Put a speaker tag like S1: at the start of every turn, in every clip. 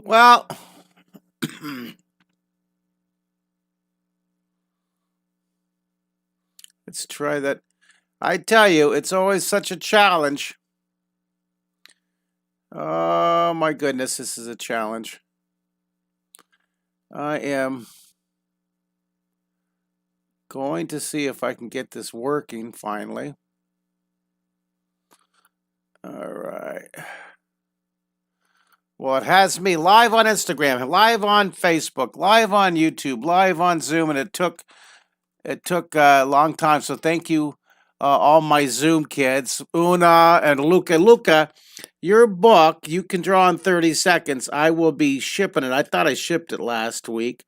S1: Well, let's try that. I tell you, it's always such a challenge. Oh my goodness, this is a challenge. I am going to see if I can get this working finally. All right. Well, it has me live on Instagram, live on Facebook, live on YouTube, live on Zoom, and it took a long time. So thank you, all my Zoom kids, Una and Luca. Luca, your book you can draw in 30 seconds. I will be shipping it. I thought I shipped it last week.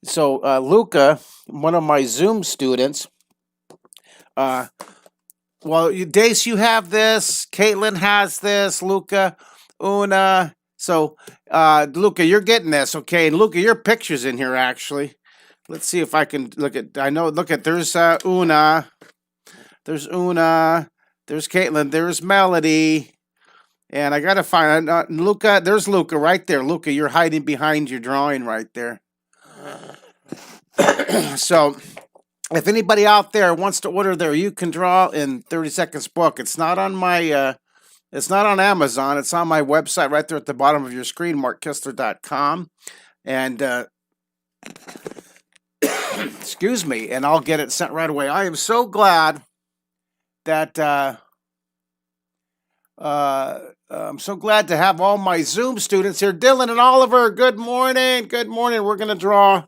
S1: So Luca, one of my Zoom students, uh, well, Dace, you have this. Caitlin has this. Luca, Una. So, Luca, you're getting this, okay? And Luca, your picture's in here actually. Let's see if I can look at. I know. Look at. There's Una. There's Una. There's Caitlin. There's Melody. And I gotta find Luca. There's Luca right there. Luca, you're hiding behind your drawing right there. So, if anybody out there wants to order their You Can Draw in 30 Seconds book, it's not on my. It's not on Amazon. It's on my website right there at the bottom of your screen, markkistler.com. And excuse me, and I'll get it sent right away. I am so glad that I'm so glad to have all my Zoom students here. Dylan and Oliver, good morning. Good morning. We're going to draw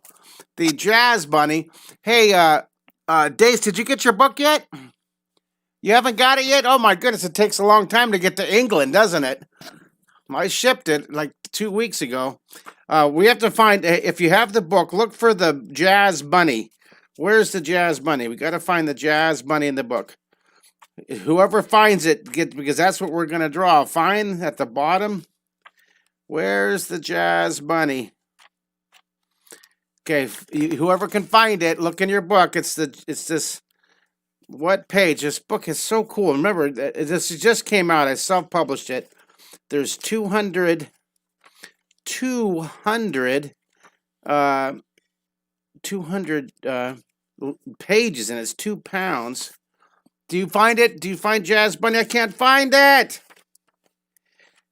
S1: the Jazz Bunny. Hey, Dace, did you get your book yet? You haven't got it yet? Oh my goodness, it takes a long time to get to England, doesn't it? I shipped it like 2 weeks ago. We have to find, if you have the book, look for the Jazz Bunny. Where's the Jazz Bunny? We got to find the Jazz Bunny in the book. Whoever finds it, because that's what we're going to draw. Find at the bottom. Where's the Jazz Bunny? Okay, whoever can find it, look in your book. It's this. What page? This book is so cool. Remember, this just came out. I self-published it. There's 200 pages, and it's 2 pounds. Do you find it? Do you find Jazz Bunny? I can't find it.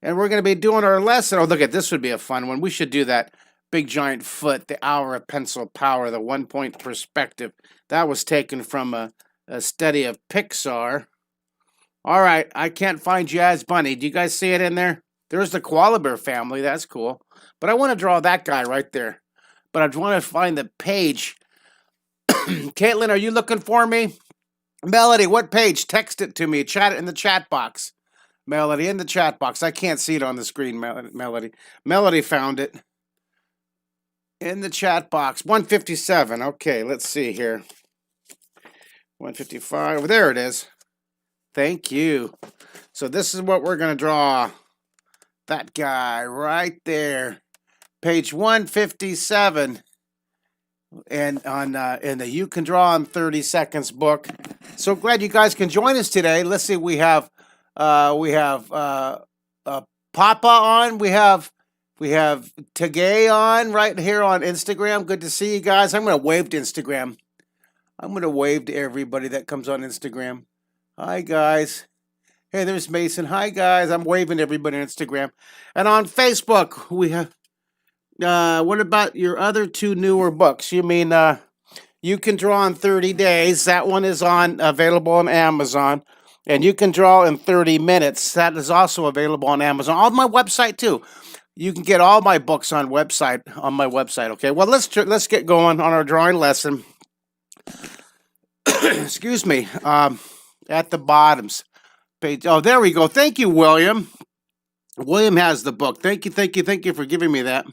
S1: And we're going to be doing our lesson. Oh, look at this would be a fun one. We should do that. Big Giant Foot, the Hour of Pencil Power, the 1-point perspective. That was taken from a study of Pixar. All right, I can't find Jazz Bunny. Do you guys see it in there? There's the Koala Bear family. That's cool. But I want to draw that guy right there. But I want to find the page. Caitlin, are you looking for me? Melody, what page? Text it to me. Chat it in the chat box. Melody, in the chat box. I can't see it on the screen, Melody. Melody found it. In the chat box. 157. Okay, let's see here. 155. There it is. Thank you. So this is what we're going to draw. That guy right there. Page 157. And on in the You Can Draw in 30 Seconds book. So glad you guys can join us today. Let's see, we have Papa on. We have Tagay on right here on Instagram. Good to see you guys. I'm going to wave to Instagram. I'm going to wave to everybody that comes on Instagram. Hi, guys. Hey, there's Mason. Hi, guys. I'm waving to everybody on Instagram. And on Facebook, we have, what about your other 2 newer books? You mean, You Can Draw in 30 Days. That one is available on Amazon. And You Can Draw in 30 Minutes. That is also available on Amazon. On my website, too. You can get all my books on my website, okay? Well, let's get going on our drawing lesson. Excuse me. At the bottoms page. Oh, there we go. Thank you, William. William has the book. Thank you for giving me that.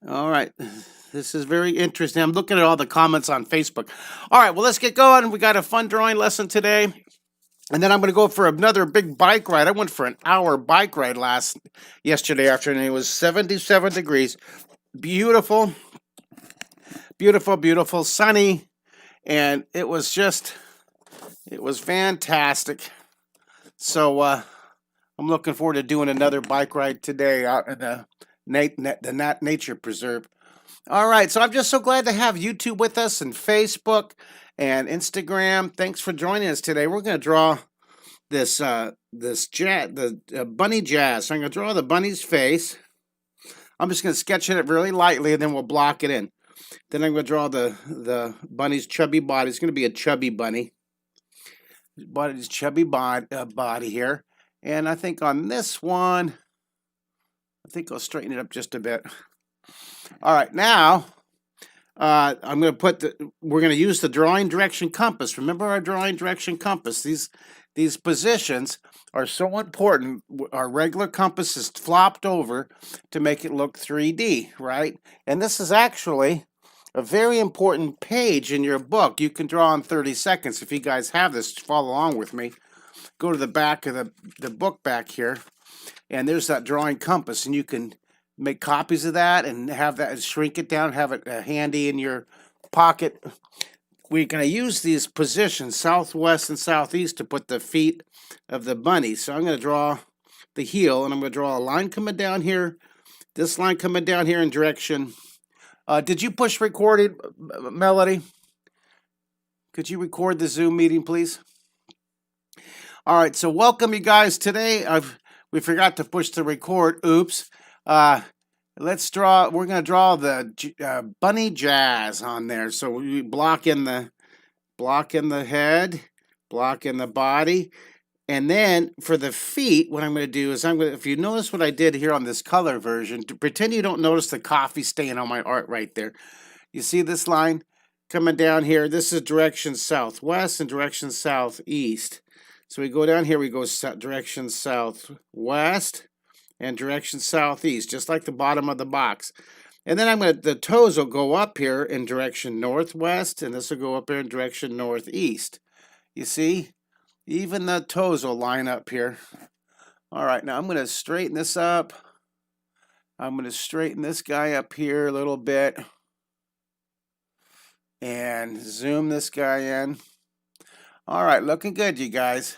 S1: All right. This is very interesting. I'm looking at all the comments on Facebook. All right, well, let's get going. We got a fun drawing lesson today. And then I'm going to go for another big bike ride. I went for an hour bike ride yesterday afternoon. It was 77 degrees. Beautiful, sunny. And it was fantastic. So I'm looking forward to doing another bike ride today out in the nature preserve. All right, so I'm just so glad to have YouTube with us and Facebook and Instagram. Thanks for joining us today. We're going to draw the bunny jazz. So I'm going to draw the bunny's face. I'm just going to sketch it really lightly, and then we'll block it in. Then I'm going to draw the bunny's chubby body. It's going to be a chubby bunny. Body's chubby body here. And I think on this one, I think I'll straighten it up just a bit. All right, now I'm going to we're going to use the drawing direction compass. Remember our drawing direction compass. These positions are so important. Our regular compass is flopped over to make it look 3D, right? And this is actually a very important page in your book. You can draw in 30 seconds. If you guys have this, follow along with me. Go to the back of the book back here, and there's that drawing compass, and you can make copies of that and have that, shrink it down, have it handy in your pocket. We're going to use these positions, southwest and southeast, to put the feet of the bunny. So I'm going to draw the heel, and I'm going to draw a line coming down here, this line coming down here in direction. Did you push recorded, Melody? Could you record the Zoom meeting, please? All right, so welcome you guys. Today we forgot to push the record. Oops. Let's draw. We're going to draw the bunny jazz on there. So we block in the head, block in the body, and then for the feet, what I'm going to do is if you notice what I did here on this color version, pretend you don't notice the coffee stain on my art right there. You see this line coming down here? This is direction southwest and direction southeast. So we go down here, we go direction southwest and direction southeast, just like the bottom of the box. And then the toes will go up here in direction northwest, and this will go up here in direction northeast. You see? Even the toes will line up here. All right, now I'm going to straighten this up. I'm going to straighten this guy up here a little bit. And zoom this guy in. All right, looking good, you guys.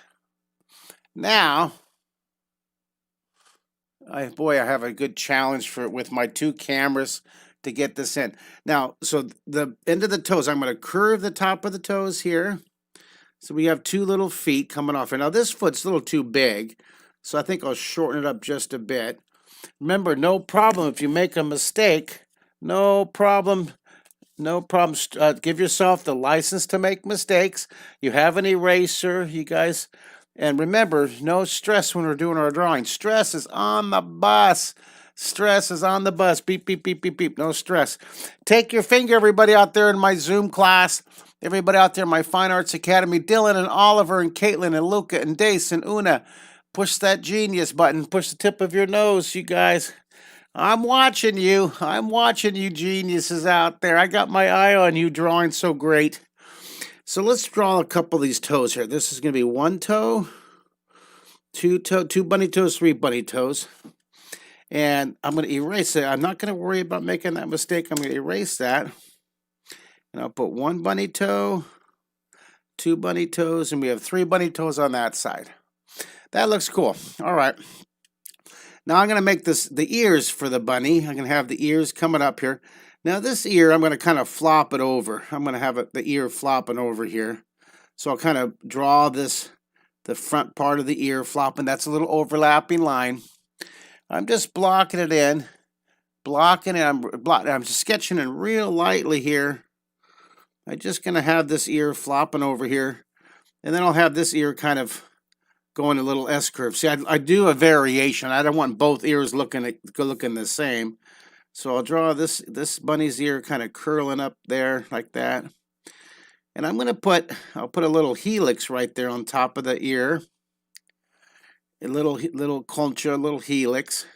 S1: Now, I have a good challenge with my two cameras to get this in. Now, so the end of the toes, I'm going to curve the top of the toes here. So we have two little feet coming off. And now this foot's a little too big, so I think I'll shorten it up just a bit. Remember, no problem if you make a mistake. No problem. No problem. Give yourself the license to make mistakes. You have an eraser, you guys. And remember, no stress when we're doing our drawing. Stress is on the bus. Stress is on the bus. Beep, beep, beep, beep, beep. No stress. Take your finger, everybody out there in my Zoom class. Everybody out there in my Fine Arts Academy. Dylan and Oliver and Caitlin and Luca and Dace and Una. Push that genius button. Push the tip of your nose, you guys. I'm watching you. I'm watching you geniuses out there. I got my eye on you drawing so great. So let's draw a couple of these toes here. This is going to be one toe, two bunny toes, three bunny toes. And I'm going to erase it. I'm not going to worry about making that mistake. I'm going to erase that. And I'll put one bunny toe, two bunny toes, and we have three bunny toes on that side. That looks cool. All right. Now I'm going to make the ears for the bunny. I'm going to have the ears coming up here. Now this ear, I'm going to kind of flop it over. I'm going to have the ear flopping over here. So I'll kind of draw the front part of the ear flopping. That's a little overlapping line. I'm just blocking it in. Blocking it. I'm just sketching it real lightly here. I'm just going to have this ear flopping over here. And then I'll have this ear kind of going a little S-curve. See, I do a variation. I don't want both ears looking the same. So I'll draw this bunny's ear kind of curling up there like that. And I'll put a little helix right there on top of the ear. A little concha, a little helix.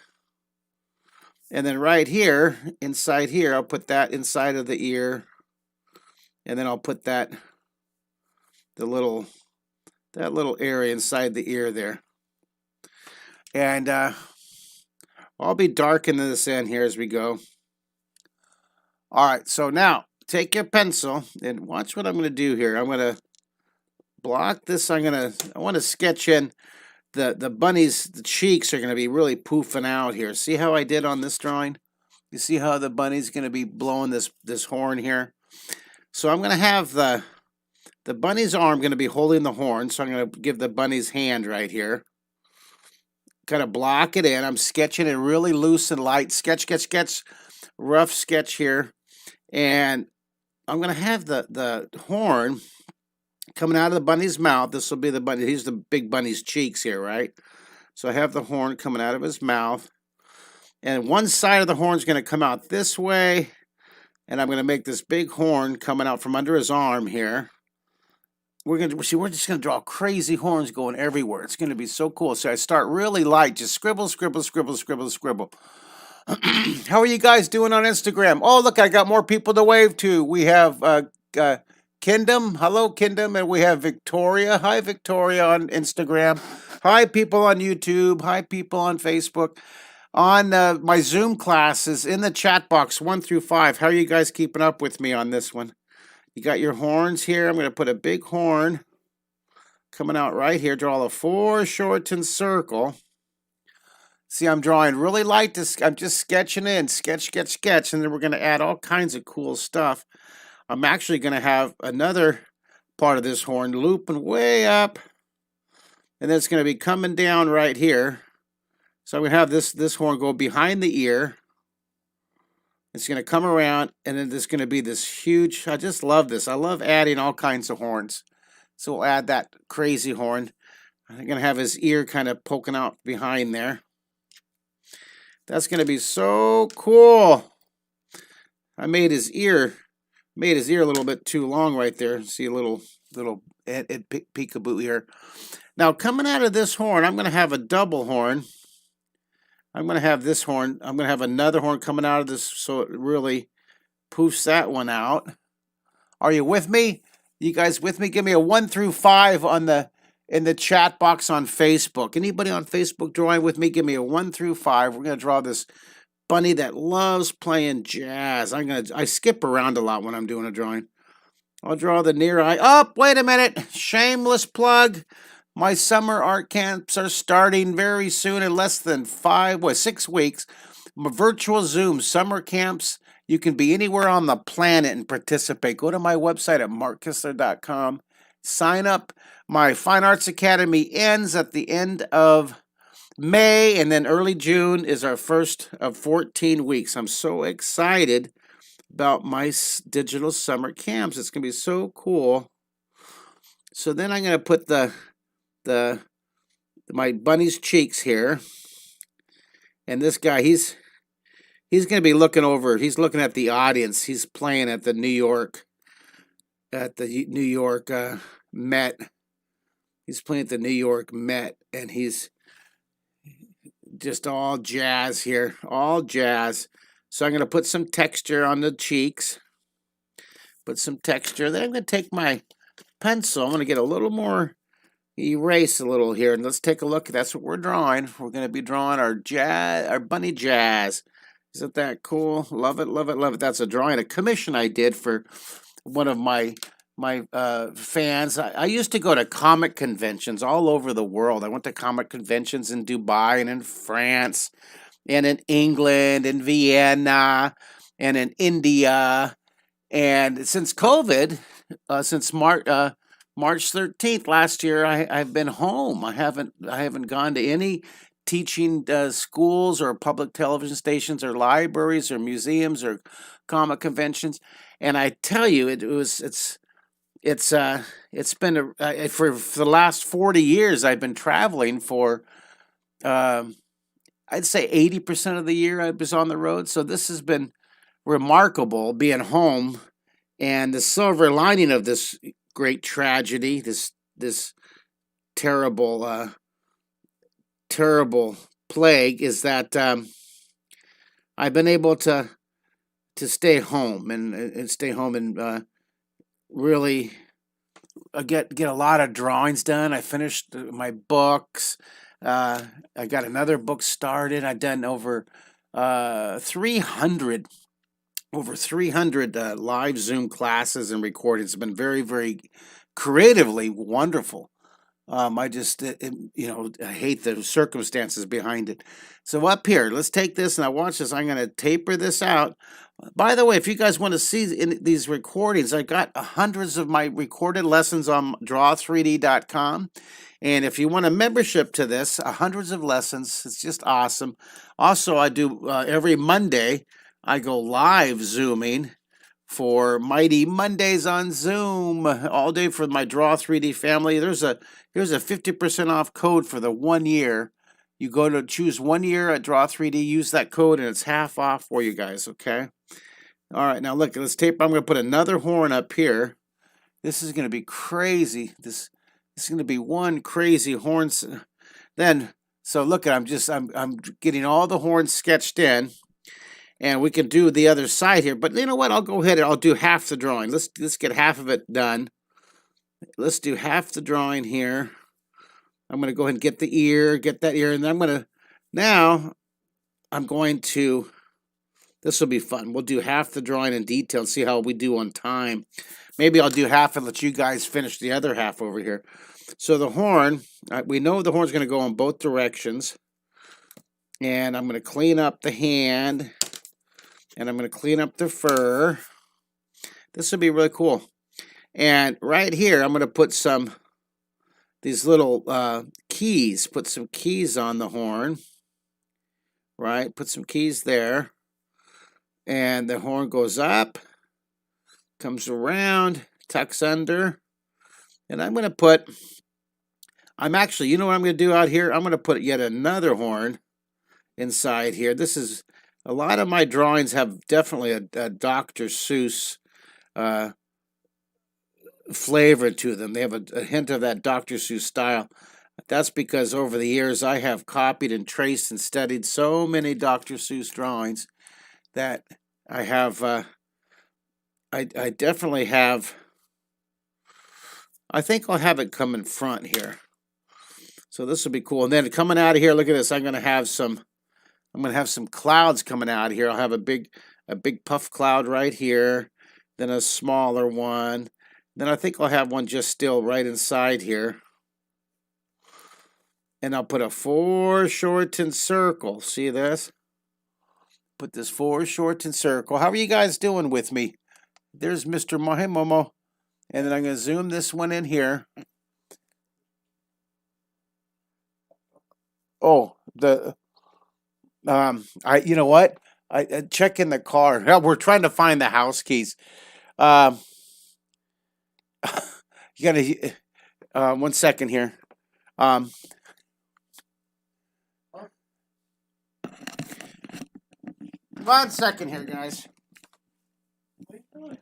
S1: And then right here, inside here, I'll put that inside of the ear. And then I'll put that little area inside the ear there. And I'll be darkening this in here as we go. All right, so now take your pencil and watch what I'm going to do here. I'm going to block this. I want to sketch in the bunny's the cheeks are going to be really poofing out here. See how I did on this drawing? You see how the bunny's going to be blowing this horn here? So I'm going to have the bunny's arm going to be holding the horn. So I'm going to give the bunny's hand right here. Kind of block it in. I'm sketching it really loose and light. Sketch, sketch, sketch. Rough sketch here. And I'm going to have the horn coming out of the bunny's mouth. This will be the bunny. Here's the big bunny's cheeks here, right? So I have the horn coming out of his mouth. And one side of the horn is going to come out this way. And I'm going to make this big horn coming out from under his arm here. We're just going to draw crazy horns going everywhere. It's going to be so cool. So I start really light. Just scribble, scribble, scribble, scribble, scribble. How are you guys doing on Instagram? Oh, look, I got more people to wave to. We have Kingdom. Hello, Kingdom. And we have Victoria. Hi, Victoria on Instagram. Hi, people on YouTube. Hi, people on Facebook. On my Zoom classes, in the chat box, 1 through 5. How are you guys keeping up with me on this one? You got your horns here. I'm going to put a big horn coming out right here. Draw a foreshortened circle. See, I'm drawing really light. I'm just sketching in. Sketch, sketch, sketch. And then we're going to add all kinds of cool stuff. I'm actually going to have another part of this horn looping way up. And then it's going to be coming down right here. So I'm going to have this horn go behind the ear. It's going to come around, and then there's going to be this huge, I just love this. I love adding all kinds of horns. So we'll add that crazy horn. I'm going to have his ear kind of poking out behind there. That's going to be so cool. I made his ear a little bit too long right there. See a little peekaboo here. Now coming out of this horn, I'm going to have a double horn. I'm going to have this horn. I'm going to have another horn coming out of this so it really poofs that one out. Are you with me? You guys with me? Give me a 1 through 5 in the chat box on Facebook. Anybody on Facebook drawing with me? Give me a 1 through 5. We're going to draw this bunny that loves playing jazz. I skip around a lot when I'm doing a drawing. I'll draw the near eye. Oh, wait a minute. Shameless plug. My summer art camps are starting very soon, in less than 6 weeks. My virtual Zoom summer camps. You can be anywhere on the planet and participate. Go to my website at markkistler.com. Sign up. My Fine Arts Academy ends at the end of May, and then early June is our first of 14 weeks. I'm so excited about my digital summer camps. It's going to be so cool. So then I'm going to put my bunny's cheeks here, and this guy, he's going to be looking over. He's looking at the audience. He's playing at the New York Met. He's playing at the New York Met, and he's just all jazz here, all jazz. So I'm going to put some texture on the cheeks. Put some texture. Then I'm going to take my pencil. I'm going to get a little more. Erase a little here, and let's take a look. That's what we're drawing. We're going to be drawing our bunny jazz. Isn't that cool? Love it, love it, love it. That's a drawing, a commission I did for one of my fans. I used to go to comic conventions all over the world. I went to comic conventions in Dubai and in France and in England and Vienna and in India. And since COVID, since March 13th last year, I've been home. I haven't gone to any teaching schools or public television stations or libraries or museums or comic conventions. And I tell you, it's been for the last 40 years I've been traveling for. I'd say 80% of the year I was on the road. So this has been remarkable being home. And the silver lining of this great tragedy, this terrible plague, is that I've been able to stay home and stay home and really get a lot of drawings done. I finished my books. I got another book started. I've done over 300 live Zoom classes and recordings. It's been very, very creatively wonderful. I just, I hate the circumstances behind it. So up here, let's take this and I watch this. I'm going to taper this out. By the way, if you guys want to see these recordings, I got hundreds of my recorded lessons on draw3d.com. And if you want a membership to this, hundreds of lessons, it's just awesome. Also, I do every Monday, I go live Zooming for Mighty Mondays on Zoom all day for my Draw3D family. Here's a 50% off code for the 1 year. You go to choose 1 year at Draw3D, use that code, and it's half off for you guys, okay? All right, now look, let's tape. I'm going to put another horn up here. This is going to be crazy. This is going to be one crazy horn. Then, so look, I'm getting all the horns sketched in. And we can do the other side here, but you know what? I'll go ahead and I'll do half the drawing. Let's get half of it done. Let's do half the drawing here. I'm going to go ahead and get the ear, get that ear, and then this will be fun. We'll do half the drawing in detail and see how we do on time. Maybe I'll do half and let you guys finish the other half over here. So the horn, we know the horn's going to go in both directions. And I'm going to clean up the hand. And I'm going to clean up the fur. This will be really cool. And right here, I'm going to put these little keys. Put some keys on the horn. Right? Put some keys there. And the horn goes up. Comes around. Tucks under. And I'm going to put... you know what I'm going to do out here? I'm going to put yet another horn inside here. This is... A lot of my drawings have definitely a Dr. Seuss flavor to them. They have a hint of that Dr. Seuss style. That's because over the years I have copied and traced and studied so many Dr. Seuss drawings that I have, I definitely have, I think I'll have it come in front here. So this will be cool. And then coming out of here, look at this, I'm going to have some clouds coming out of here. I'll have a big puff cloud right here, then a smaller one. Then I think I'll have one just still right inside here. And I'll put a foreshortened circle. See this? Put this foreshortened circle. How are you guys doing with me? There's Mr. Momo. And then I'm going to zoom this one in here. Oh, you know what? I check in the car. Hell, we're trying to find the house keys. You gotta 1 second here. 1 second here, guys.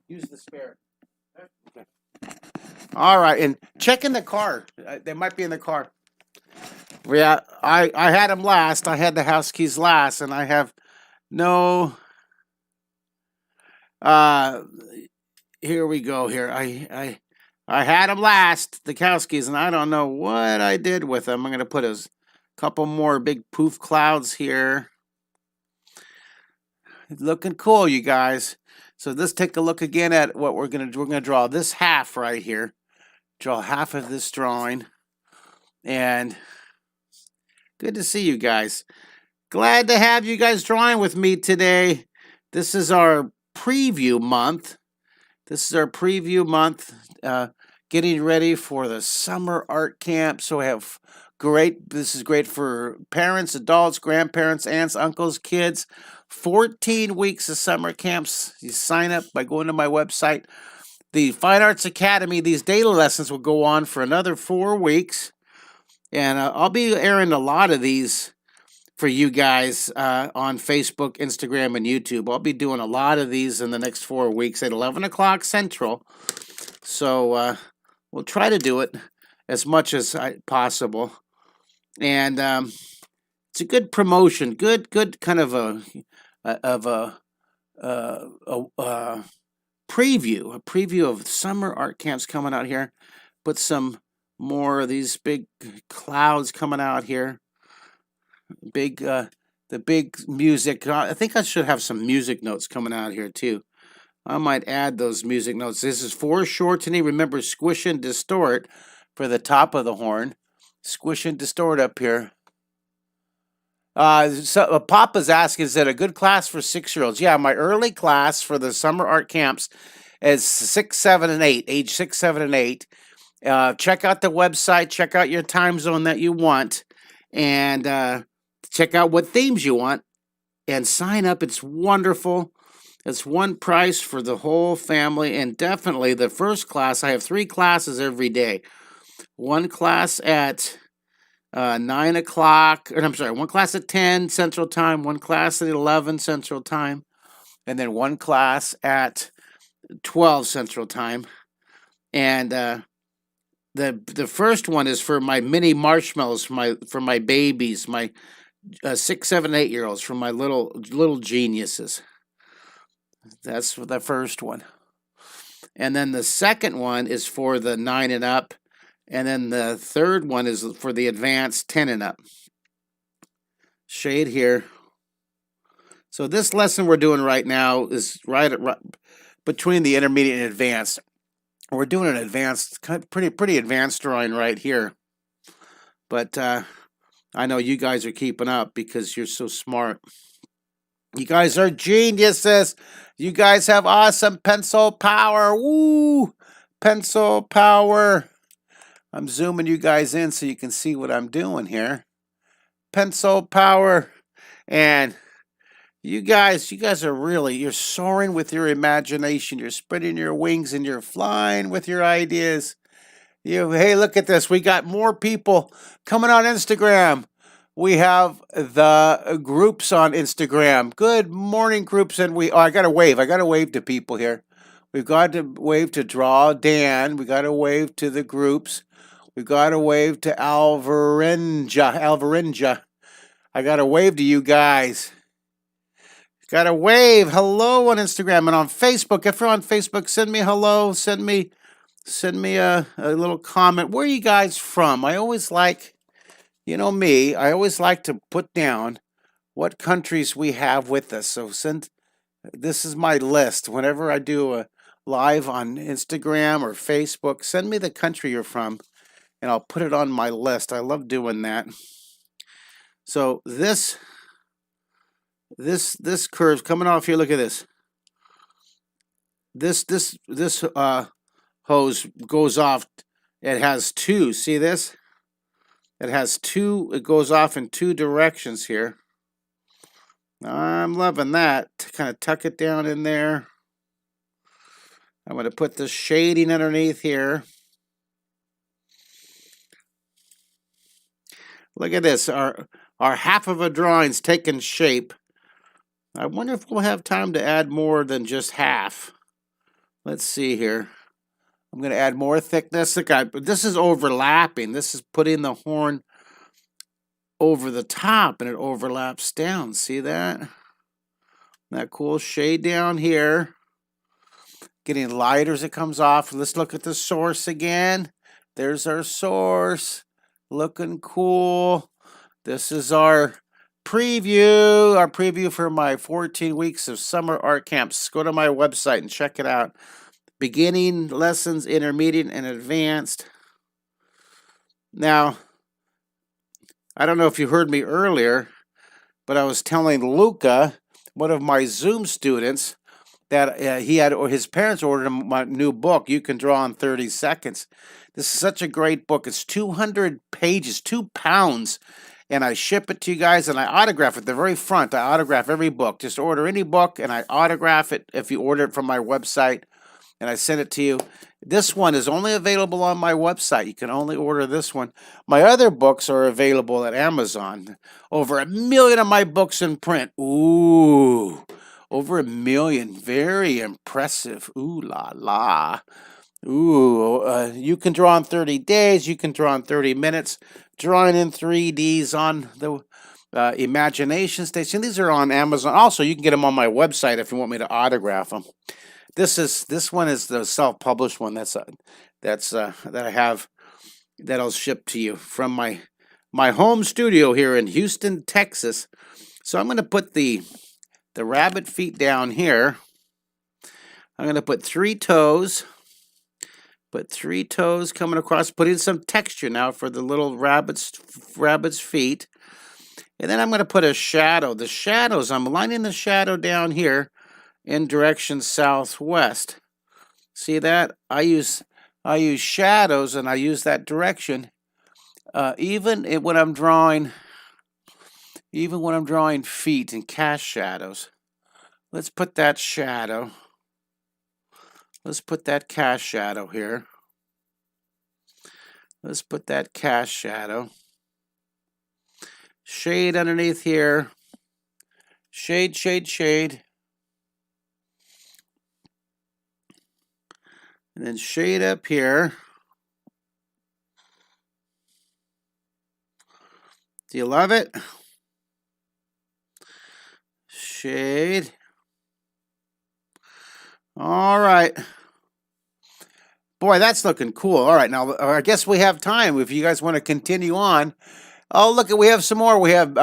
S1: Use the spare. Okay. All right, and check in the car. They might be in the car. Yeah, I had them last. I had the house keys last, and I have no. Here we go. Here I had them last, the house keys, and I don't know what I did with them. I'm gonna put a couple more big poof clouds here. Looking cool, you guys. So let's take a look again at what we're gonna do. We're gonna draw this half right here. Draw half of this drawing, and. Good to see you guys. Glad to have you guys drawing with me today. This is our preview month. Getting ready for the summer art camp. So we have this is great for parents, adults, grandparents, aunts, uncles, kids. 14 weeks of summer camps. You sign up by going to my website. The Fine Arts Academy, these daily lessons will go on for another 4 weeks. And I'll be airing a lot of these for you guys on Facebook, Instagram, and YouTube. I'll be doing a lot of these in the next 4 weeks at 11 o'clock Central. So we'll try to do it as much as possible. And it's a good promotion, good kind of a preview of summer art camps coming out here. Put some more of these big clouds coming out here. The big music. I think I should have some music notes coming out here too. I might add those music notes. This is foreshortening. Remember, squish and distort for the top of the horn. Squish and distort up here. Papa's asking, is it a good class for 6-year-olds? Yeah, my early class for the summer art camps is 6, 7, and 8, age 6, 7, and 8. Check out the website, check out your time zone that you want, and check out what themes you want, and sign up. It's wonderful. It's one price for the whole family, and definitely the first class. I have 3 classes every day. One class at 9 o'clock, and I'm sorry, one class at 10 Central Time, one class at 11 Central Time, and then one class at 12 Central Time. And the first one is for my mini marshmallows, for my babies, my 6, 7, 8-year-olds, for my little geniuses. That's the first one. And then the second one is for the 9 and up. And then the third one is for the advanced 10 and up. Shade here. So this lesson we're doing right now is right between the intermediate and advanced. We're doing an advanced, pretty advanced drawing right here. But I know you guys are keeping up because you're so smart. You guys are geniuses. You guys have awesome pencil power. Woo! Pencil power. I'm zooming you guys in so you can see what I'm doing here. Pencil power. And you guys are really, you're soaring with your imagination. You're spreading your wings and you're flying with your ideas. Hey, look at this. We got more people coming on Instagram. We have the groups on Instagram. Good morning, groups. And I got to wave. I got to wave to people here. We've got to wave to Draw Dan. We got to wave to the groups. We got to wave to Alvarenja. I got to wave to you guys. Got to wave. Hello on Instagram and on Facebook. If you're on Facebook, send me hello. Send me a little comment. Where are you guys from? I always like, I always like to put down what countries we have with us. So this is my list. Whenever I do a live on Instagram or Facebook, send me the country you're from, and I'll put it on my list. I love doing that. So this curve's coming off here. Look at this. This hose goes off. It has 2. See this? It has 2. It goes off in 2 directions here. I'm loving that. Kind of tuck it down in there. I'm going to put the shading underneath here. Look at this. Our half of a drawing's taken shape. I wonder if we'll have time to add more than just half. Let's see here. I'm going to add more thickness. This is overlapping. This is putting the horn over the top, and it overlaps down. See that? That cool shade down here. Getting lighter as it comes off. Let's look at the source again. There's our source. Looking cool. This is our preview for my 14 weeks of summer art camps. Go to my website and check it out. Beginning lessons, intermediate, and advanced. Now, I don't know if you heard me earlier, but I was telling Luca, one of my Zoom students, that his parents ordered him my new book, You Can Draw in 30 Seconds. This is such a great book. It's 200 pages, 2 pounds, and I ship it to you guys, and I autograph it at the very front. I autograph every book. Just order any book, and I autograph it if you order it from my website, and I send it to you. This one is only available on my website. You can only order this one. My other books are available at Amazon. Over 1 million of my books in print. Ooh, over 1 million. Very impressive. Ooh la la. Ooh, you can draw in 30 days. You can draw in 30 minutes. Drawing in 3Ds on the Imagination Station. These are on Amazon. Also, you can get them on my website if you want me to autograph them. This one is the self-published one. That I have, that I'll ship to you from my home studio here in Houston, Texas. So I'm going to put the rabbit feet down here. I'm going to put 3 toes. Put 3 toes coming across, putting some texture now for the little rabbit's feet. And then I'm going to put a shadow. The shadows, I'm lining the shadow down here in direction southwest. See that? I use shadows, and I use that direction. Even when I'm drawing feet and cast shadows. Let's put that shadow. Let's put that cast shadow here. Let's put that cast shadow. Shade underneath here. Shade, shade, shade. And then shade up here. Do you love it? Shade. All right. Boy, that's looking cool. All right, now I guess we have time if you guys want to continue on. Oh, look, we have some more. We have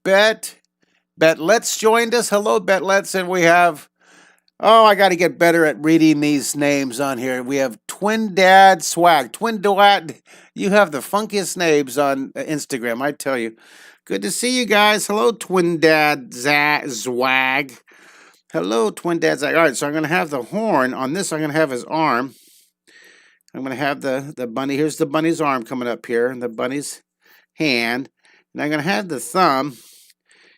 S1: Let's joined us. Hello, Let's, and we have. Oh, I got to get better at reading these names on here. We have Twin Dad Swag. Twin Dad, you have the funkiest names on Instagram, I tell you. Good to see you guys. Hello, Twin Dad Zwag. Hello, Twin Dad Zwag. All right, so I'm going to have the horn. On this, I'm going to have his arm. I'm going to have the bunny. Here's the bunny's arm coming up here, and the bunny's hand. And I'm going to have the thumb.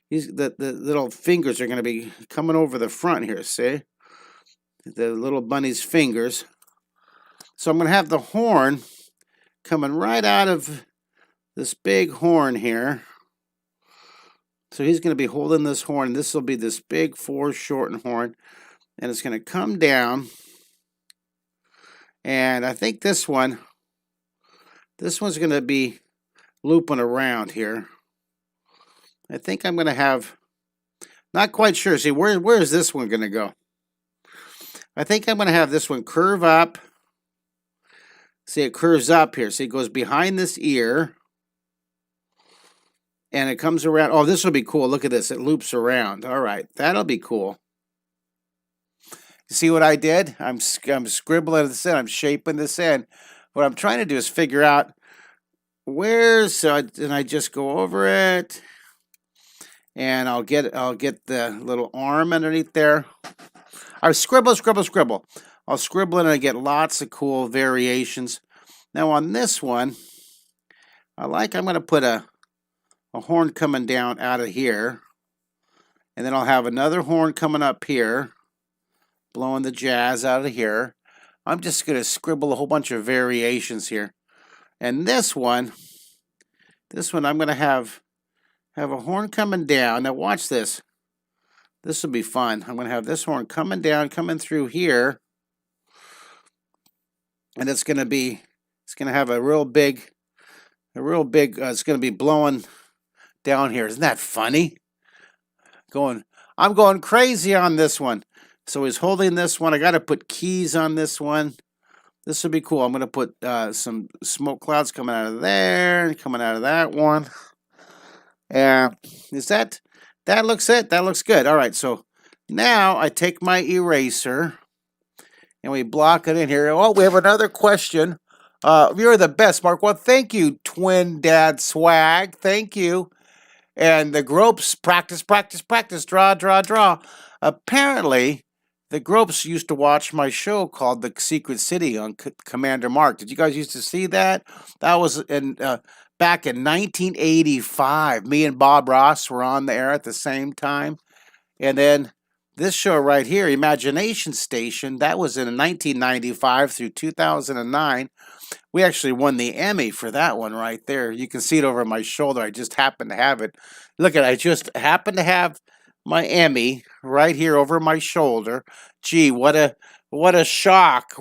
S1: The little fingers are going to be coming over the front here, see? The little bunny's fingers. So I'm going to have the horn coming right out of this big horn here. So he's going to be holding this horn. This will be this big foreshortened horn. And it's going to come down. And I think this one's going to be looping around here. I think I'm going to have, not quite sure. See, where is this one going to go? I think I'm going to have this one curve up. See, it curves up here. See, it goes behind this ear. And it comes around. Oh, this will be cool. Look at this. It loops around. All right. That'll be cool. You see what I did? I'm scribbling this in. I'm shaping this in. What I'm trying to do is figure out and I just go over it. And I'll get the little arm underneath there. I scribble. I'll scribble and I get lots of cool variations. Now on this one, I'm going to put a horn coming down out of here. And then I'll have another horn coming up here, blowing the jazz out of here. I'm just going to scribble a whole bunch of variations here. And this one I'm going to have a horn coming down. Now watch this. This will be fun. I'm going to have this horn coming down, coming through here. And it's going to have a real big, it's going to be blowing down here. Isn't that funny? I'm going crazy on this one. So he's holding this one. I got to put keys on this one. This will be cool. I'm going to put some smoke clouds coming out of there and coming out of that one. That looks it. That looks good. All right, so now I take my eraser and we block it in here. Oh, we have another question. You're the best, Mark. Well, thank you, Twin Dad Swag. Thank you. And the Gropes, practice, draw. Apparently, the Gropes used to watch my show called The Secret City on Commander Mark. Did you guys used to see that? That was back in 1985. Me and Bob Ross were on the air at the same time. And then this show right here, Imagination Station, that was in 1995 through 2009. We actually won the Emmy for that one right there. You can see it over my shoulder. I just happened to have it. Look at it. I just happened to have my Emmy right here over my shoulder. Gee, what a shock.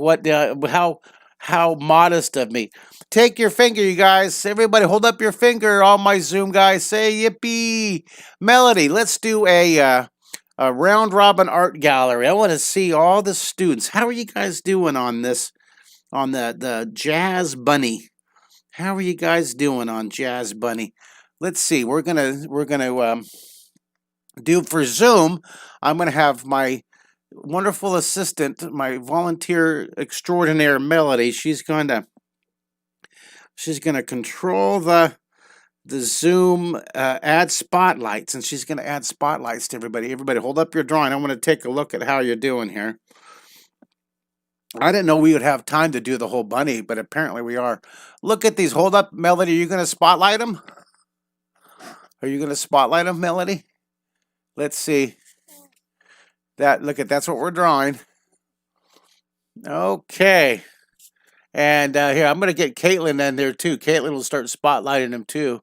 S1: How modest of me. Take your finger, you guys. Everybody hold up your finger. All my Zoom guys say yippee. Melody, let's do a round robin art gallery. I want to see all the students. How are you guys doing on this? On the Jazz Bunny. How are you guys doing on Jazz Bunny? Let's see. We're gonna do for Zoom. I'm gonna have my wonderful assistant, my volunteer extraordinaire Melody. She's gonna control the Zoom add spotlights, and she's gonna add spotlights to everybody. Everybody, hold up your drawing. I want to take a look at how you're doing here. I didn't know we would have time to do the whole bunny, but apparently we are. Look at these. Hold up, Melody. Are you gonna spotlight them? Are you gonna spotlight them, Melody? Let's see. That's what we're drawing. Okay. And here, I'm going to get Caitlin in there too. Caitlin will start spotlighting him too.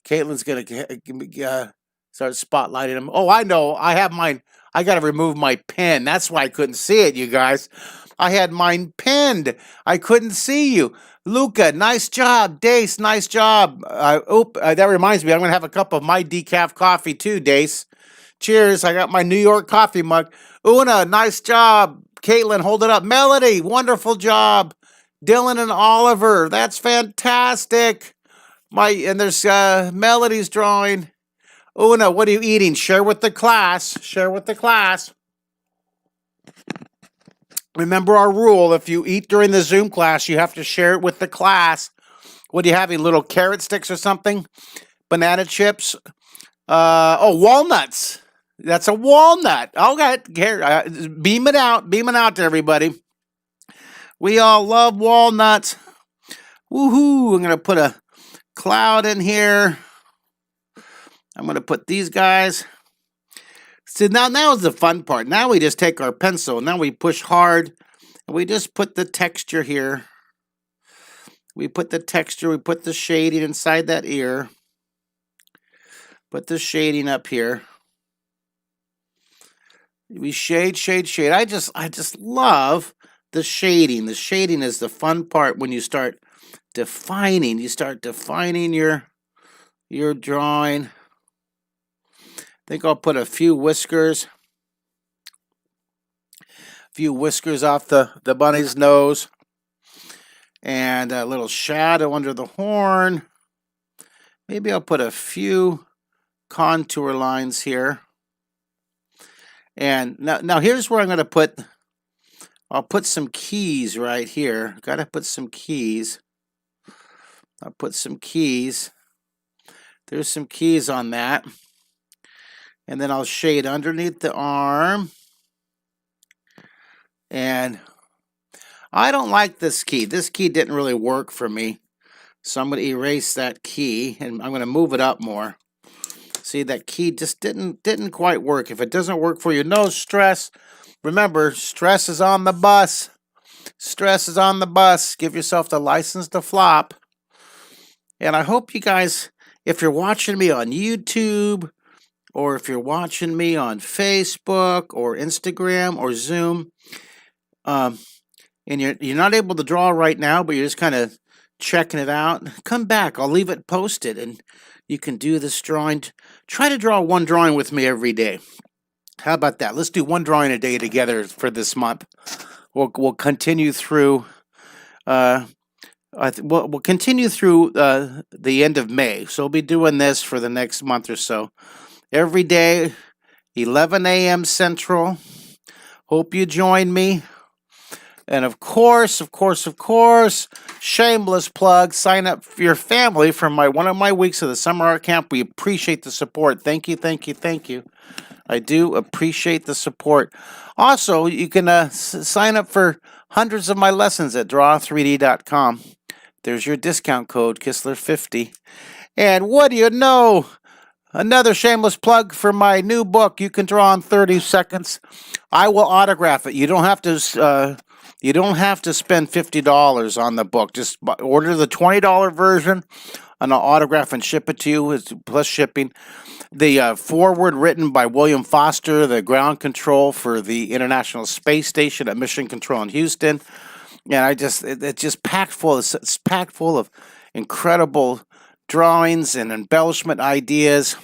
S1: Caitlin's going to start spotlighting him. Oh, I know. I have mine. I got to remove my pen. That's why I couldn't see it, you guys. I had mine pinned. I couldn't see you. Luca, nice job. Dace, nice job. That reminds me. I'm going to have a cup of my decaf coffee too, Dace. Cheers. I got my New York coffee mug. Una, nice job. Caitlin, hold it up. Melody, wonderful job. Dylan and Oliver, that's fantastic. And there's Melody's drawing. Una, what are you eating? Share with the class. Share with the class. Remember our rule. If you eat during the Zoom class, you have to share it with the class. What are you having? Little carrot sticks or something? Banana chips? Walnuts. That's a walnut. Okay, here, beam it out to everybody. We all love walnuts. Woohoo! I'm gonna put a cloud in here. I'm gonna put these guys. So now is the fun part. Now we just take our pencil. Now we push hard, and we just put the texture here. We put the texture. We put the shading inside that ear. Put the shading up here. We shade. I just love the shading. The shading is the fun part when you start defining. You start defining your drawing. I think I'll put a few whiskers. Off the bunny's nose. And a little shadow under the horn. Maybe I'll put a few contour lines here. And now here's where I'm going to put, I'll put some keys right here. Got to put some keys. I'll put some keys. There's some keys on that. And then I'll shade underneath the arm. And I don't like this key. This key didn't really work for me. So I'm going to erase that key and I'm going to move it up more. See, that key just didn't quite work. If it doesn't work for you, no stress. Remember, stress is on the bus. Stress is on the bus. Give yourself the license to flop. And I hope you guys, if you're watching me on YouTube, or if you're watching me on Facebook or Instagram or Zoom, and you're not able to draw right now, but you're just kind of checking it out, come back. I'll leave it posted, and you can do this drawing. Try to draw one drawing with me every day. How about that? Let's do one drawing a day together for this month. We'll continue through. We'll continue through the end of May. So we'll be doing this for the next month or so. Every day, 11 a.m. Central. Hope you join me. And of course, shameless plug, sign up for your family for one of my weeks of the summer art camp. We appreciate the support. Thank you. I do appreciate the support. Also, you can sign up for hundreds of my lessons at draw3d.com. There's your discount code, Kistler50. And what do you know? Another shameless plug for my new book, You Can Draw in 30 Seconds. I will autograph it. You don't have to spend $50 on the book. Just order the $20 version, and I'll autograph and ship it to you, plus shipping. The foreword written by William Foster, the ground control for the International Space Station at Mission Control in Houston. And it's just packed full. It's packed full of incredible drawings and embellishment ideas.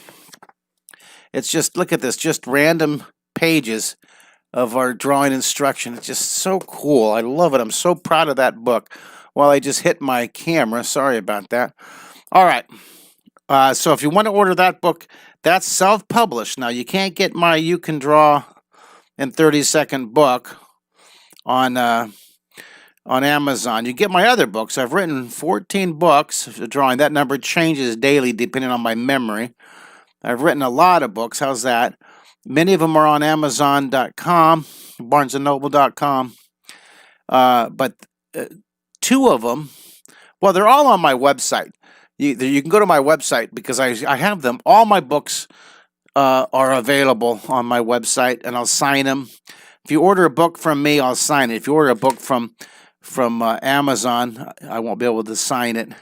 S1: It's just, look at this, just random pages of our drawing instruction. It's just so cool. I love it. I'm so proud of that book. Well, I just hit my camera. Sorry about that. All right. So if you want to order that book, that's self-published. Now, you can't get my You Can Draw and 30-second book on Amazon. You get my other books. I've written 14 books of drawing. That number changes daily depending on my memory. I've written a lot of books. How's that? Many of them are on Amazon.com, BarnesandNoble.com. But 2 of them, well, they're all on my website. You can go to my website because I have them. All my books are available on my website, and I'll sign them. If you order a book from me, I'll sign it. If you order a book from Amazon, I won't be able to sign it.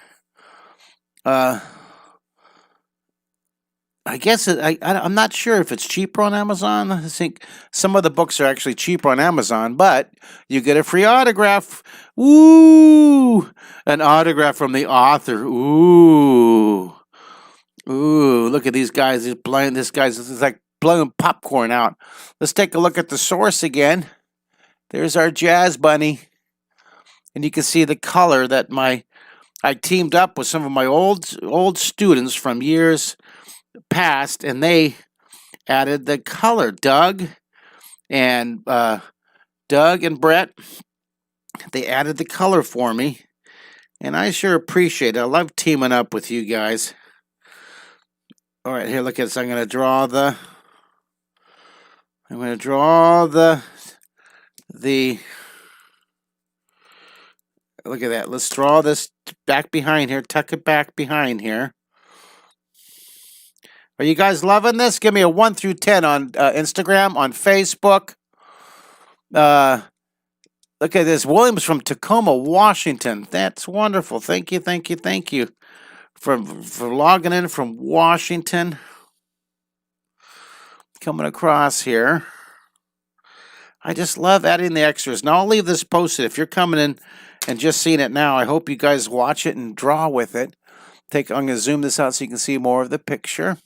S1: I guess I'm not sure if it's cheaper on Amazon. I think some of the books are actually cheaper on Amazon, but you get a free autograph. Ooh, an autograph from the author. Ooh, look at these guys. This guy's like blowing popcorn out. Let's take a look at the source again. There's our Jazz Bunny, and you can see the color that I teamed up with some of my old students from years past, and they added the color. Doug and Brett, they added the color for me, and I sure appreciate it. I love teaming up with you guys. All right, here, look at this. I'm going to draw the look at that. Let's draw this back behind here. Tuck it back behind here. Are you guys loving this? Give me a 1 through 10 on Instagram, on Facebook. Look at this. Williams from Tacoma, Washington. That's wonderful. Thank you for logging in from Washington. Coming across here. I just love adding the extras. Now, I'll leave this posted. If you're coming in and just seeing it now, I hope you guys watch it and draw with it. I'm going to zoom this out so you can see more of the picture.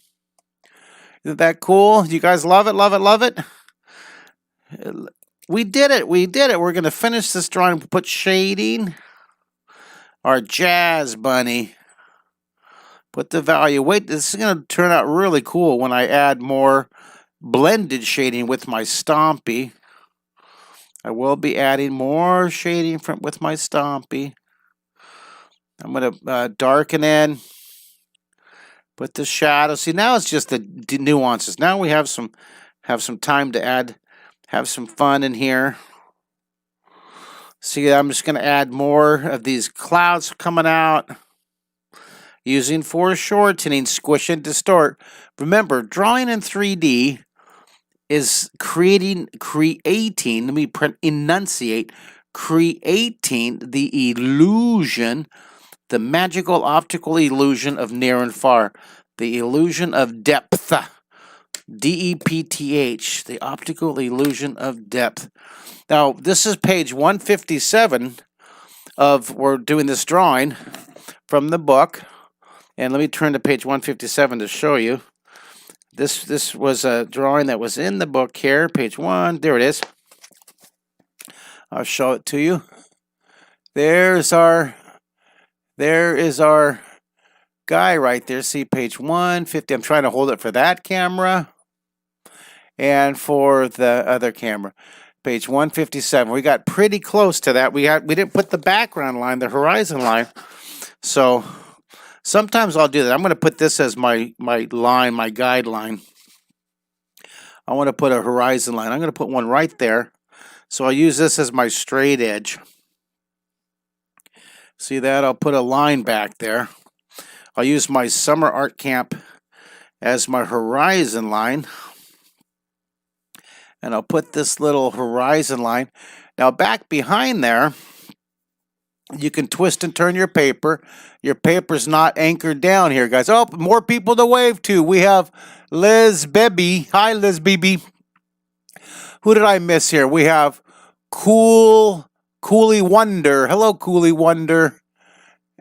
S1: Isn't that cool? You guys love it, love it, love it? We did it. We're going to finish this drawing. Put shading. Our Jazz Bunny. Put the value. Wait, this is going to turn out really cool when I add more blended shading with my Stompy. I will be adding more shading with my Stompy. I'm going to darken in. Put the shadow. See, now it's just the nuances. Now we have some time to have some fun in here. See, I'm just going to add more of these clouds coming out. Using foreshortening, squish and distort. Remember, drawing in 3D is creating, let me enunciate, creating the illusion, the magical optical illusion of near and far, the illusion of depth, D-E-P-T-H, the optical illusion of depth. Now, this is page 157 we're doing this drawing from the book, and let me turn to page 157 to show you. This was a drawing that was in the book here, page 1, there it is. I'll show it to you. There is our guy right there. See, page 150. I'm trying to hold it for that camera and for the other camera. Page 157. We got pretty close to that. We didn't put the background line, the horizon line. So sometimes I'll do that. I'm going to put this as my line, my guideline. I want to put a horizon line. I'm going to put one right there. So I'll use this as my straight edge. See that? I'll put a line back there. I'll use my summer art camp as my horizon line. And I'll put this little horizon line. Now back behind there, you can twist and turn your paper. Your paper's not anchored down here, guys. Oh, more people to wave to. We have Liz Bebby. Hi, Liz Bebby. Who did I miss here? We have Cooley Wonder. Hello, Cooley Wonder.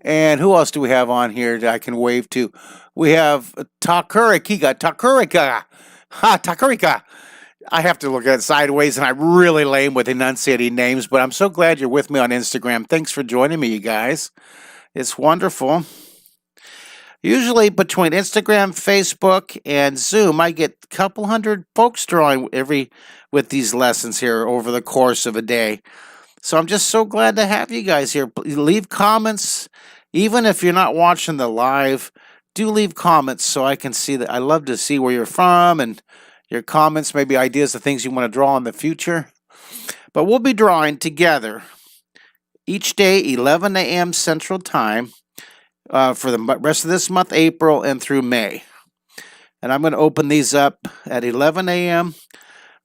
S1: And who else do we have on here that I can wave to? We have Takurika. Ha, Takurika. I have to look at it sideways, and I'm really lame with enunciating names, but I'm so glad you're with me on Instagram. Thanks for joining me, you guys. It's wonderful. Usually between Instagram, Facebook, and Zoom, I get a couple hundred folks drawing with these lessons here over the course of a day. So I'm just so glad to have you guys here. Leave comments, even if you're not watching the live. Do leave comments so I can see that. I love to see where you're from and your comments, maybe ideas of things you want to draw in the future. But we'll be drawing together each day, 11 a.m. Central Time, for the rest of this month, April, and through May. And I'm going to open these up at 11 a.m.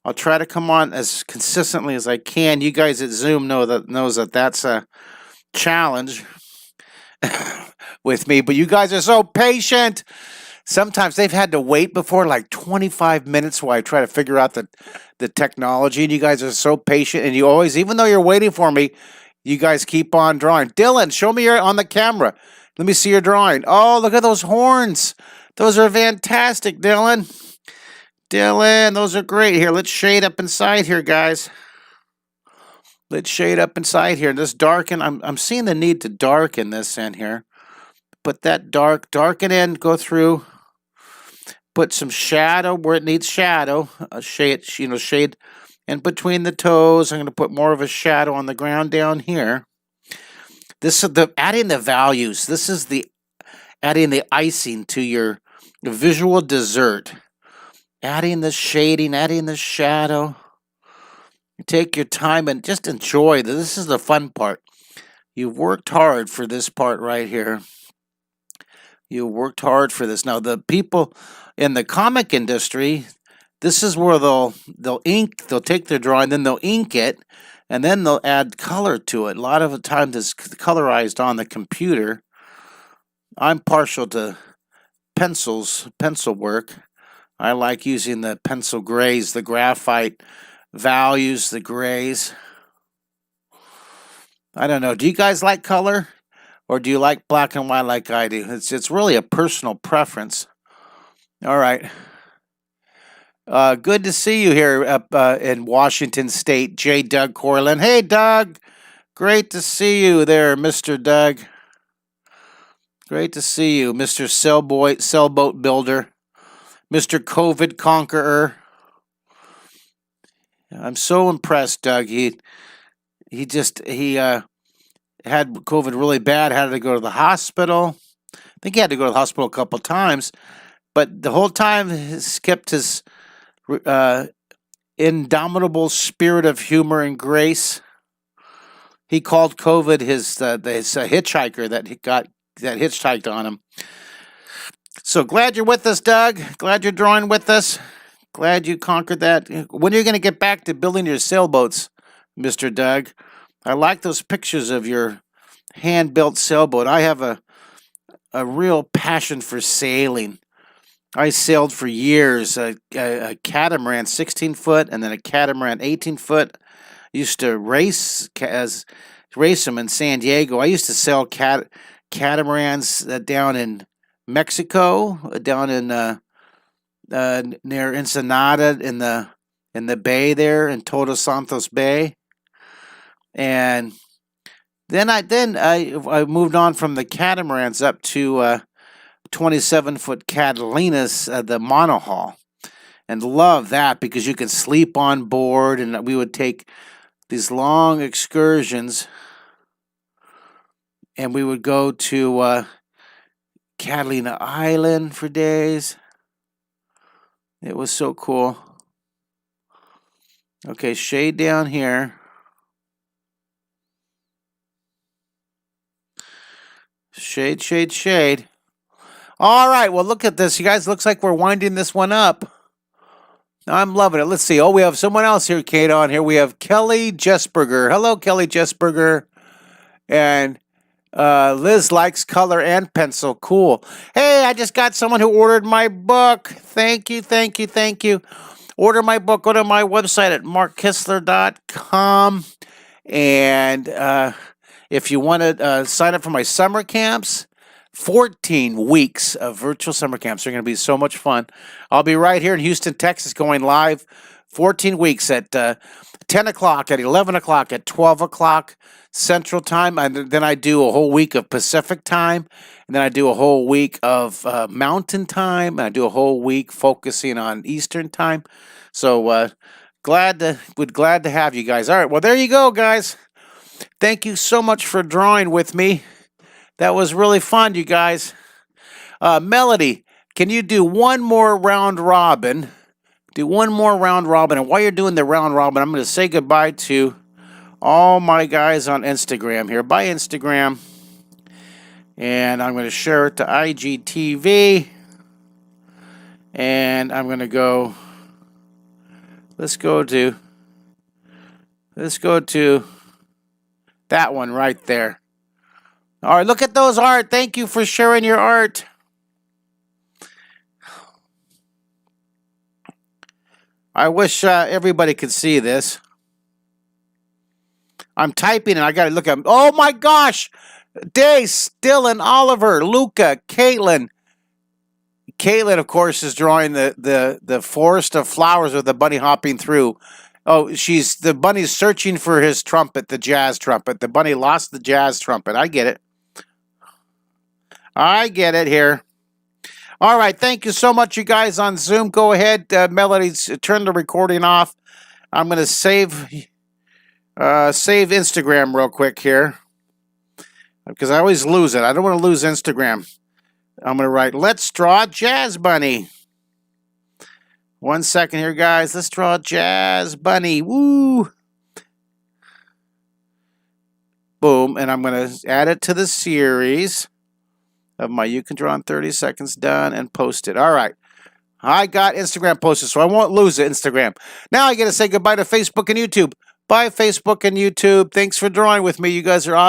S1: I'll try to come on as consistently as I can. You guys at Zoom knows that that's a challenge with me, but you guys are so patient. Sometimes they've had to wait before like 25 minutes while I try to figure out the technology, and you guys are so patient, and you always, even though you're waiting for me, you guys keep on drawing. Dylan, show me your on the camera. Let me see your drawing. Oh, look at those horns. Those are fantastic, Dylan. Dylan, those are great. Here, let's shade up inside here, guys. Let's shade up inside here. This darken, I'm seeing the need to darken this in here. Put that darken in, go through. Put some shadow where it needs shadow. Shade in between the toes. I'm going to put more of a shadow on the ground down here. This is adding the values. This is adding the icing to your visual dessert. Adding the shading, adding the shadow. Take your time and just enjoy. This is the fun part. You've worked hard for this part right here. You worked hard for this. Now, the people in the comic industry, this is where they'll take their drawing, then they'll ink it, and then they'll add color to it. A lot of the times it's colorized on the computer. I'm partial to pencil work. I like using the pencil grays, the graphite values, the grays. I don't know. Do you guys like color? Or do you like black and white like I do? It's really a personal preference. All right. Good to see you here up in Washington State, J. Doug Corlin. Hey, Doug. Great to see you there, Mr. Doug. Great to see you, Mr. Sailboat Builder. Mr. COVID Conqueror. I'm so impressed, Doug. He had COVID really bad, had to go to the hospital. I think he had to go to the hospital a couple times, but the whole time he's kept his indomitable spirit of humor and grace. He called COVID his hitchhiker that hitchhiked on him. So glad you're with us, Doug. Glad you're drawing with us. Glad you conquered that. When are you going to get back to building your sailboats, Mr. Doug? I like those pictures of your hand-built sailboat. I have a real passion for sailing. I sailed for years, a catamaran 16-foot and then a catamaran 18-foot. Used to race them in San Diego. I used to sail catamarans down in Mexico, down in near Ensenada in the bay there in Todos Santos Bay. And then I moved on from the catamarans up to 27-foot Catalinas, the monohull, and love that because you could sleep on board, and we would take these long excursions, and we would go to Catalina Island for days. It was so cool. Okay, shade down here. Shade, shade, shade. All right, well, look at this. You guys, looks like we're winding this one up. I'm loving it. Let's see. Oh, we have someone else here, Kate, on here. We have Kelly Jesberger. Hello, Kelly Jesberger. And Liz likes color and pencil. Cool. Hey, I just got someone who ordered my book. Thank you, thank you, thank you. Order my book. Go to my website at markkistler.com. And if you want to sign up for my summer camps, 14 weeks of virtual summer camps are going to be so much fun. I'll be right here in Houston, Texas, going live 14 weeks at 10 o'clock, at 11 o'clock, at 12 o'clock Central Time. And then I do a whole week of Pacific Time. And then I do a whole week of Mountain Time. And I do a whole week focusing on Eastern Time. So glad to have you guys. All right, well, there you go, guys. Thank you so much for drawing with me. That was really fun, you guys. Melody, can you do one more round robin? Do one more round robin. And while you're doing the round robin, I'm going to say goodbye to all my guys on Instagram here. Bye, Instagram. And I'm going to share it to IGTV. And I'm going to go... Let's go to that one right there. All right, look at those art. Thank you for sharing your art. I wish everybody could see this. I'm typing and I got to look at them. Oh my gosh! Dace, Dylan, Oliver, Luca, Caitlin. Caitlin, of course, is drawing the forest of flowers with the bunny hopping through. Oh, the bunny's searching for his trumpet, the jazz trumpet. The bunny lost the jazz trumpet. I get it. I get it here. All right, thank you so much, you guys on Zoom. Go ahead, Melody, turn the recording off. I'm going to save Instagram real quick here because I always lose it. I don't want to lose Instagram. I'm going to write, let's draw a jazz bunny. 1 second here, guys. Let's draw a jazz bunny. Woo! Boom, and I'm going to add it to the series of my You Can Draw in 30 Seconds done and post it. All right. I got Instagram posted, so I won't lose it, Instagram. Now I got to say goodbye to Facebook and YouTube. Bye, Facebook and YouTube. Thanks for drawing with me. You guys are awesome.